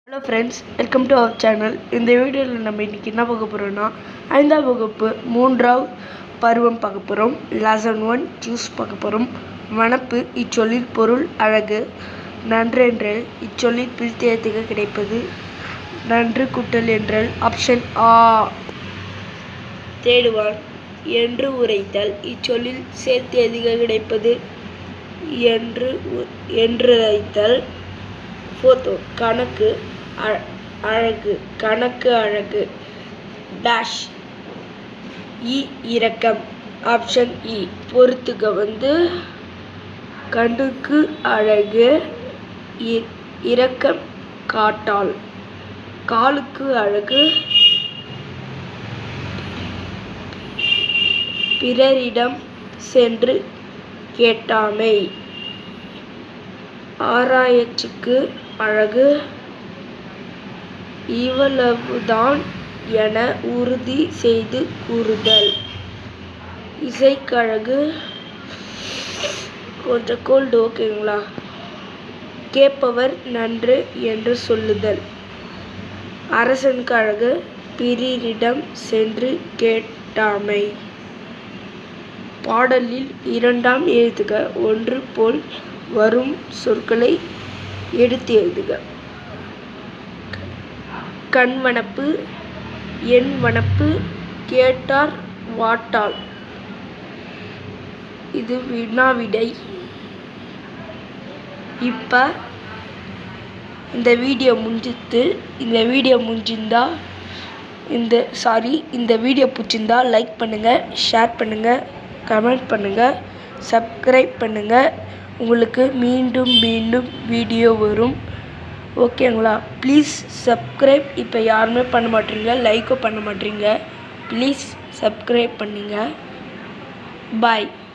Hello friends, welcome to our channel. இந்த வீடியோவில் நம்ம இன்றைக்கி என்ன பார்க்க போகிறோம்னா 5ஆம் வகுப்பு 3ஆவது பருவம் பார்க்க போகிறோம். லெசன் 1 சூஸ் பார்க்க போகிறோம். வனப்பு இச்சொல்லின் பொருள் அழகு. நன்றென்றல் இச்சொல்லின் பிரித்து எழுத்துக கிடைப்பது நன்று கூட்டல் என்றல். ஆப்ஷன் ஆ. தேடுவான் என்று உரைத்தல் இச்சொல்லில் சேர்த்து எழுதுக கிடைப்பது என்றுரைத்தல். ஃபோர்த் கணக்கு அழகு. கணக்கு அழகு டேஷ் இரக்கம். ஆப்ஷன் இ. பொறுத்துக்க கண்ணுக்கு அழகு இரக்கம் காட்டால். காலுக்கு அழகு பிறரிடம் சென்று கேட்டாமை. ஆராய்ச்சிக்கு அழகு இவ்வளவுதான் என உறுதி செய்து கூறுதல். இசைக்கழகு கொஞ்சம் கோல்டு, ஓகேங்களா? கேட்பவர் நன்று என்று சொல்லுதல். அரசனுக்கு அழகு பிறரிடம் சென்று கேட்டாமை. பாடலில் இரண்டாம் எழுதுக ஒன்று போல் வரும் சொற்களை எடுத்து எழுதுக. கண் வனப்பு என் வனப்பு கேட்டார் வாட்டாள். இது வினாவிடை. இப்போ இந்த வீடியோ பிடிச்சிருந்தா லைக் பண்ணுங்கள், ஷேர் பண்ணுங்கள், கமெண்ட் பண்ணுங்கள், சப்ஸ்கிரைப் பண்ணுங்கள். உங்களுக்கு மீண்டும் வீடியோ வரும், ஓகேங்களா? Please subscribe. இப்போ யாருமே பண்ண மாட்டீங்க, லைக்கும் பண்ண மாட்டீங்க. ப்ளீஸ் சப்ஸ்கிரைப் பண்ணுங்க. பாய்.